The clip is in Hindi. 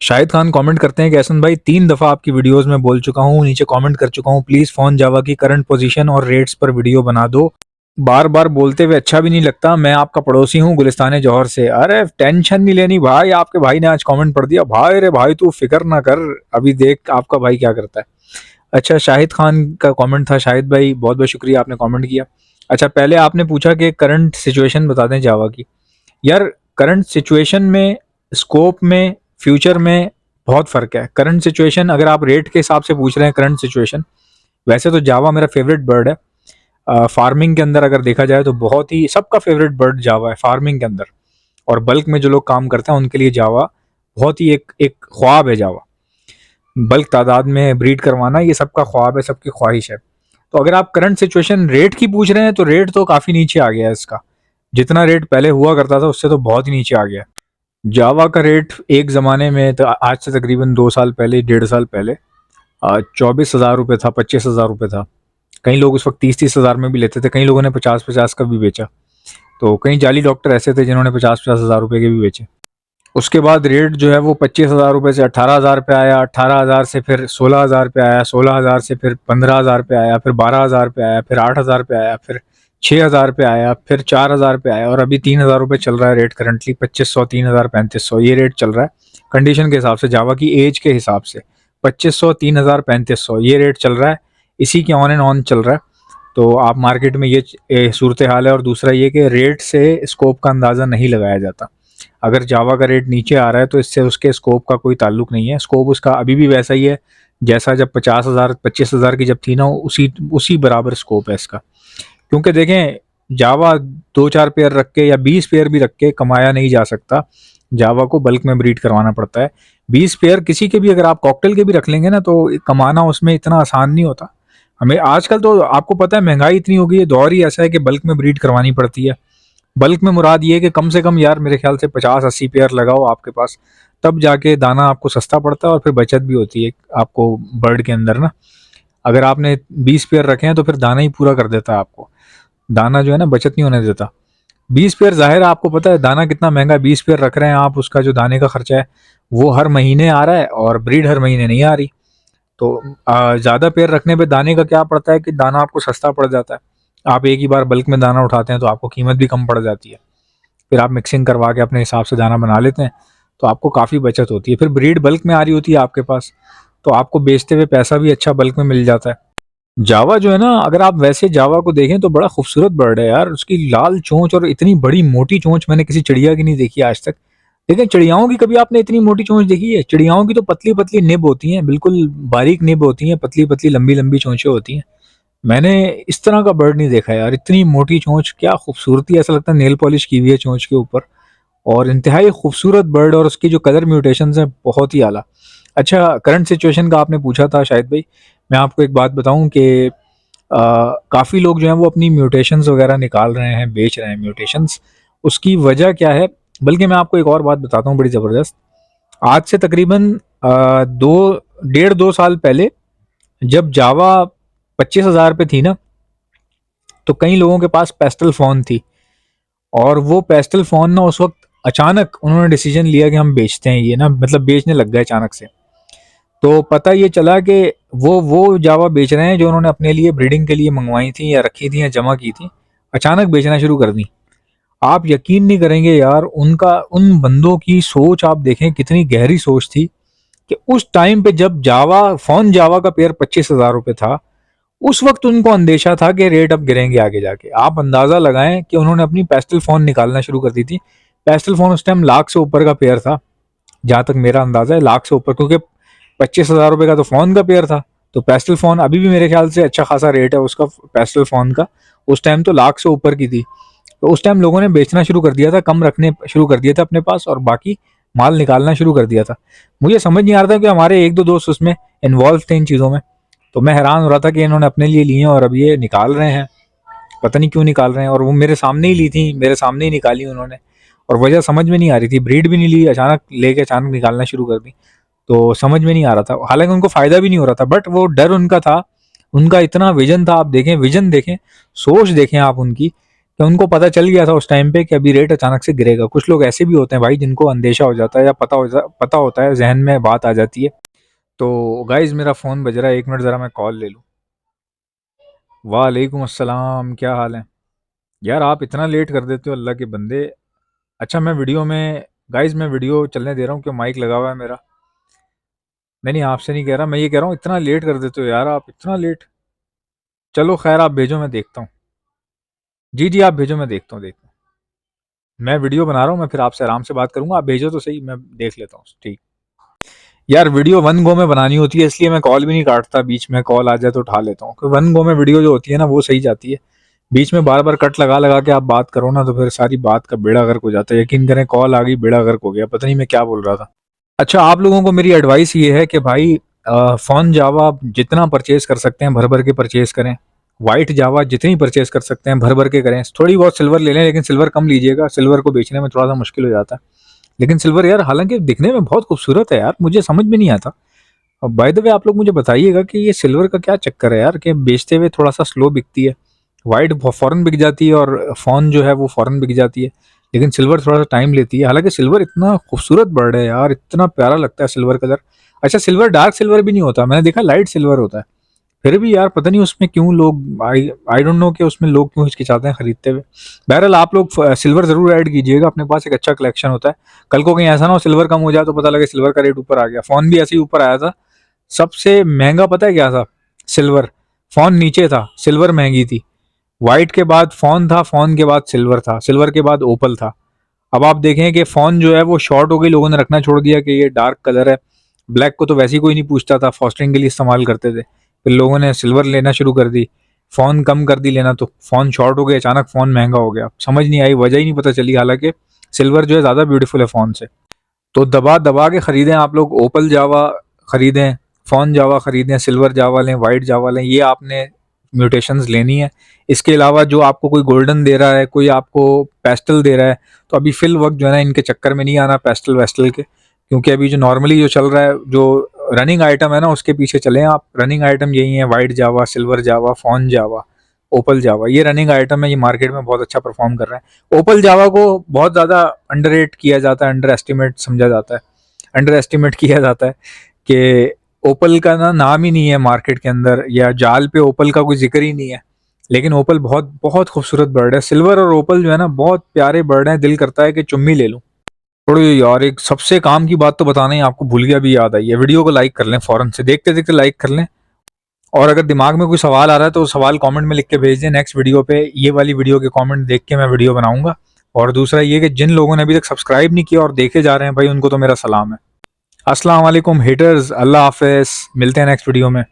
शाहिद खान कमेंट करते हैं कि एहसन भाई 3 दफ़ा आपकी वीडियोस में बोल चुका हूँ, नीचे कमेंट कर चुका हूँ, प्लीज़ फ़ोन जावा की करंट पोजीशन और रेट्स पर वीडियो बना दो। बार बार बोलते हुए अच्छा भी नहीं लगता। मैं आपका पड़ोसी हूँ गुलिस्तान जौहर से। अरे टेंशन नहीं लेनी भाई, आपके भाई ने आज कमेंट पढ़ दिया भाई। रे भाई तू फिक्र ना कर, अभी देख आपका भाई क्या करता है। अच्छा, शाहिद खान का कमेंट था। शाहिद भाई बहुत बहुत शुक्रिया, आपने कमेंट किया। अच्छा, पहले आपने पूछा कि करंट सिचुएशन बता दें जावा की। यार करंट सिचुएशन में, स्कोप में, फ्यूचर में बहुत फ़र्क है। करंट सिचुएशन अगर आप रेट के हिसाब से पूछ रहे हैं करंट सिचुएशन, वैसे तो जावा मेरा फेवरेट बर्ड है। फार्मिंग के अंदर अगर देखा जाए तो बहुत ही सबका फेवरेट बर्ड जावा है फार्मिंग के अंदर। और बल्क में जो लोग काम करते हैं उनके लिए जावा बहुत ही एक एक ख्वाब है। जावा बल्क तादाद में ब्रीड करवाना ये सबका ख्वाब है, सबकी ख्वाहिश है। तो अगर आप करंट सिचुएशन रेट की पूछ रहे हैं तो रेट तो काफ़ी नीचे आ गया है इसका। जितना रेट पहले हुआ करता था उससे तो बहुत ही नीचे आ गया है। जावा का रेट एक ज़माने में तो आज से तकरीबन 2 साल पहले, 1.5 साल पहले 24,000 रुपये था, 25,000 रुपये था। कई लोग उस वक्त 30-30 हज़ार में भी लेते थे, कई लोगों ने 50-50 का भी बेचा। तो कई जाली डॉक्टर ऐसे थे जिन्होंने 50-50 हज़ार रुपये के भी बेचे। उसके बाद रेट जो है वो 25,000 रुपये से 18,000 पे आया, 18,000 से फिर 16,000 पे आया, 16,000 से फिर 15,000 पे आया, फिर 12,000 पे आया, फिर 8,000 पे आया, फिर 6,000 पे आया, फिर 4,000 पे आया और अभी 3,000 रुपये चल रहा है रेट करंटली। 2500, 3,000, 3,500 ये रेट चल रहा है कंडीशन के हिसाब से, जावा की एज के हिसाब से। 2500, 3,000, 3,500 ये रेट चल रहा है। इसी के ऑन एंड ऑन चल रहा है। तो आप मार्केट में ये सूरत हाल है। और दूसरा ये कि रेट से स्कोप का अंदाज़ा नहीं लगाया जाता। अगर जावा का रेट नीचे आ रहा है तो इससे उसके स्कोप का कोई ताल्लुक नहीं है। स्कोप उसका अभी भी वैसा ही है जैसा जब 50,000, 25,000 की जब थी ना, उसी उसी बराबर स्कोप है इसका। क्योंकि देखें, जावा 2-4 पेयर रख के या 20 पेयर भी रख के कमाया नहीं जा सकता। जावा को बल्क में ब्रीड करवाना पड़ता है। 20 पेयर किसी के भी, अगर आप कॉकटेल के भी रख लेंगे ना, तो कमाना उसमें इतना आसान नहीं होता। हमें आजकल तो आपको पता है महंगाई इतनी हो गई है, दौर ही ऐसा है कि बल्क में ब्रीड करवानी पड़ती है। बल्क में मुराद ये है कि कम से कम यार मेरे ख्याल से 50-80 पेयर लगाओ आपके पास, तब जाके दाना आपको सस्ता पड़ता है और फिर बचत भी होती है आपको बर्ड के अंदर ना। अगर आपने 20 पेयर रखे हैं तो फिर दाना ही पूरा कर देता है आपको। दाना जो है ना बचत नहीं होने देता। 20 पेयर जाहिर है, आपको पता है दाना कितना महंगा है। 20 पेयर रख रहे हैं आप, उसका जो दाने का खर्चा है वो हर महीने आ रहा है और ब्रीड हर महीने नहीं आ रही। तो ज़्यादा पेयर रखने पे दाने का क्या पड़ता है कि दाना आपको सस्ता पड़ जाता है। आप एक ही बार बल्क में दाना उठाते हैं तो आपको कीमत भी कम पड़ जाती है। फिर आप मिक्सिंग करवा के अपने हिसाब से दाना बना लेते हैं, तो आपको काफ़ी बचत होती है। फिर ब्रीड बल्क में आ रही होती है आपके पास, तो आपको बेचते हुए पैसा भी अच्छा बल्क में मिल जाता है। जावा जो है ना, अगर आप वैसे जावा को देखें तो बड़ा खूबसूरत बर्ड है यार। उसकी लाल चोंच और इतनी बड़ी मोटी चोंच मैंने किसी चिड़िया की नहीं देखी आज तक। लेकिन चिड़ियाओं की कभी आपने इतनी मोटी चोंच देखी है? चिड़ियाओं की तो पतली पतली निब होती हैं, बिल्कुल बारीक निब होती हैं, पतली पतली लंबी लंबी चोंचें होती हैं। मैंने इस तरह का बर्ड नहीं देखा यार। इतनी मोटी चोंच, क्या खूबसूरती, ऐसा लगता है नेल पॉलिश की हुई है चोंच के ऊपर। और इंतहाई खूबसूरत बर्ड, और उसकी जो कलर म्यूटेशंस हैं बहुत ही आला। अच्छा, करंट सिचुएशन का आपने पूछा था शायद भाई। मैं आपको एक बात बताऊं कि काफ़ी लोग जो हैं वो अपनी म्यूटेशंस वगैरह निकाल रहे हैं, बेच रहे हैं म्यूटेशंस। उसकी वजह क्या है? बल्कि मैं आपको एक और बात बताता हूँ बड़ी ज़बरदस्त। आज से तकरीबन 2 साल पहले जब जावा 25,000 पे थी ना, तो कई लोगों के पास पेस्टल फ़ोन थी। और वो पेस्टल फ़ोन ना उस वक्त अचानक उन्होंने डिसीजन लिया कि हम बेचते हैं ये ना, मतलब बेचने लग गए अचानक से। तो पता ये चला कि वो जावा बेच रहे हैं जो उन्होंने अपने लिए ब्रीडिंग के लिए मंगवाई थी या रखी थी या जमा की थी, अचानक बेचना शुरू कर दी। आप यकीन नहीं करेंगे यार, उनका, उन बंदों की सोच आप देखें कितनी गहरी सोच थी कि उस टाइम पे जब जावा का पेयर 25,000 रुपये था, उस वक्त उनको अंदेशा था कि रेट अब गिरेंगे आगे जाके। आप अंदाजा लगाएं कि उन्होंने अपनी पेस्टल फोन निकालना शुरू कर दी थी। पेस्टल फोन उस टाइम लाख से ऊपर का पेयर था, जहां तक मेरा अंदाजा है लाख से ऊपर, क्योंकि 25,000 रुपये का तो फोन का पेयर था। तो पेस्टल फोन अभी भी मेरे ख्याल से अच्छा खासा रेट है उसका, पेस्टल फोन का। उस टाइम तो लाख से ऊपर की थी। तो उस टाइम लोगों ने बेचना शुरू कर दिया था, कम रखने शुरू कर दिया था अपने पास और बाकी माल निकालना शुरू कर दिया था। मुझे समझ नहीं आ रहा था कि हमारे एक दो दोस्त उसमें इन्वॉल्व थे इन चीज़ों में। तो मैं हैरान हो रहा था कि इन्होंने अपने लिए लिए और अब ये निकाल रहे हैं, पता नहीं क्यों निकाल रहे हैं। और वो मेरे सामने ही ली थी, मेरे सामने ही निकाली उन्होंने, और वजह समझ में नहीं आ रही थी। ब्रीड भी नहीं ली, अचानक लेके अचानक निकालना शुरू कर दी। तो समझ में नहीं आ रहा था, हालांकि उनको फ़ायदा भी नहीं हो रहा था, बट वो डर उनका था। उनका इतना विजन था, आप देखें, विजन देखें, सोच देखें आप उनकी, कि उनको पता चल गया था उस टाइम पे कि अभी रेट अचानक से गिरेगा। कुछ लोग ऐसे भी होते हैं भाई जिनको अंदेशा हो जाता है या पता होता है, जहन में बात आ जाती है। तो गाइज मेरा फ़ोन बज रहा है, 1 मिनट ज़रा मैं कॉल ले लूँ। वालेकुम अस्सलाम, क्या हाल है? यार आप इतना लेट कर देते हो अल्लाह के बंदे। अच्छा मैं वीडियो में गाइज मैं वीडियो चलने दे रहा हूँ, क्यों माइक लगा हुआ है मेरा। नहीं आपसे नहीं कह रहा, मैं ये कह रहा हूँ इतना लेट कर देते हो यार, आप इतना लेट। चलो खैर आप भेजो, मैं देखता हूँ। जी जी आप भेजो, मैं देखता हूँ। मैं वीडियो बना रहा हूँ, मैं फिर आपसे आराम से बात करूंगा। आप भेजो तो सही, मैं देख लेता हूँ। ठीक। यार वीडियो वन गो में बनानी होती है, इसलिए मैं कॉल भी नहीं काटता। बीच में कॉल आ जाए तो उठा लेता हूँ, क्योंकि वन गो में वीडियो जो होती है ना वो सही जाती है। बीच में बार बार कट लगा लगा के आप बात करो ना, तो फिर सारी बात का बेड़ा गर्क हो जाता है। यकीन करें कॉल आ गई, बेड़ा गर्क हो गया, पता नहीं मैं क्या बोल रहा था। अच्छा आप लोगों को मेरी एडवाइस ये है कि भाई फ़ोन जावा आप जितना परचेज़ कर सकते हैं भर भर के परचेज़ करें। वाइट जावा जितनी परचेज़ कर सकते हैं भर भर के करें। थोड़ी बहुत सिल्वर ले लें, लेकिन सिल्वर कम लीजिएगा, सिल्वर को बेचने में थोड़ा सा मुश्किल हो जाता है। लेकिन सिल्वर यार हालांकि दिखने में बहुत खूबसूरत है यार, मुझे समझ में नहीं आता। अब बाय द वे आप लोग मुझे बताइएगा कि ये सिल्वर का क्या चक्कर है यार, कि बेचते हुए थोड़ा सा स्लो बिकती है। वाइट फ़ौरन बिक जाती है और फ़ोन जो है वो फ़ौरन बिक जाती है, लेकिन सिल्वर थोड़ा सा टाइम लेती है। हालांकि सिल्वर इतना खूबसूरत बर्ड है यार, इतना प्यारा लगता है सिल्वर कलर। अच्छा सिल्वर डार्क सिल्वर भी नहीं होता, मैंने देखा लाइट सिल्वर होता है। फिर भी यार पता नहीं उसमें क्यों लोग, आई डोंट नो कि उसमें लोग क्यों हिचकिचाते हैं खरीदते हुए। बहरहाल आप लोग सिल्वर जरूर ऐड कीजिएगा, अपने पास एक अच्छा कलेक्शन होता है। कल को कहीं ऐसा ना हो सिल्वर कम हो जाए तो पता लगे सिल्वर का रेट ऊपर आ गया। फोन भी ऐसे ही ऊपर आया था, सबसे महंगा पता है क्या था? सिल्वर। फोन नीचे था, सिल्वर महंगी थी। व्हाइट के बाद फोन था, फोन के बाद सिल्वर था, सिल्वर के बाद ओपल था। अब आप देखें कि फोन जो है वो शॉर्ट हो गई, लोगों ने रखना छोड़ दिया कि ये डार्क कलर है। ब्लैक को तो वैसे ही कोई नहीं पूछता था, फॉस्टरिंग के लिए इस्तेमाल करते थे। फिर लोगों ने सिल्वर लेना शुरू कर दी, फ़ोन कम कर दी लेना, तो फ़ोन शॉर्ट हो गया, अचानक फ़ोन महंगा हो गया। समझ नहीं आई, वजह ही नहीं पता चली। हालांकि सिल्वर जो है ज़्यादा ब्यूटीफुल है फ़ोन से। तो दबा दबा के ख़रीदें आप लोग, ओपल जावा ख़रीदें, फ़ोन जावा ख़रीदें, सिल्वर जावा लें, वाइट जावा लें, ये आपने म्यूटेशंस लेनी है। इसके अलावा जो आपको कोई गोल्डन दे रहा है, कोई आपको पेस्टल दे रहा है, तो अभी फिल वक्त जो है ना इनके चक्कर में नहीं आना पेस्टल वेस्टल के, क्योंकि अभी जो नॉर्मली जो चल रहा है, जो रनिंग आइटम है ना उसके पीछे चलें आप। रनिंग आइटम यही है, वाइट जावा, सिल्वर जावा, फ़ोन जावा, ओपल जावा, ये रनिंग आइटम है। ये मार्केट में बहुत अच्छा परफॉर्म कर रहा है। ओपल जावा को बहुत ज़्यादा अंडररेट किया जाता है, अंडर एस्टिमेट समझा जाता है, अंडर एस्टिमेट किया जाता है कि ओपल का ना नाम ही नहीं है मार्केट के अंदर, या जाल पे ओपल का कोई जिक्र ही नहीं है। लेकिन ओपल बहुत बहुत खूबसूरत बर्ड है। सिल्वर और ओपल जो है ना बहुत प्यारे बर्ड हैं, दिल करता है कि चुम्मी ले लूं। छोड़ो यार, एक सबसे काम की बात तो बताना ही आपको भूल गया, भी याद आई है। वीडियो को लाइक कर लें, फौरन से देखते देखते लाइक कर लें। और अगर दिमाग में कोई सवाल आ रहा है तो सवाल कमेंट में लिख के भेज दें। नेक्स्ट वीडियो पे ये वाली वीडियो के कमेंट देख के मैं वीडियो बनाऊंगा। और दूसरा ये कि जिन लोगों ने अभी तक सब्सक्राइब नहीं किया और देखे जा रहे हैं भाई, उनको तो मेरा सलाम है। अस्सलाम वालेकुम हेटर्स, अल्लाह हाफिज़, मिलते हैं नेक्स्ट वीडियो में।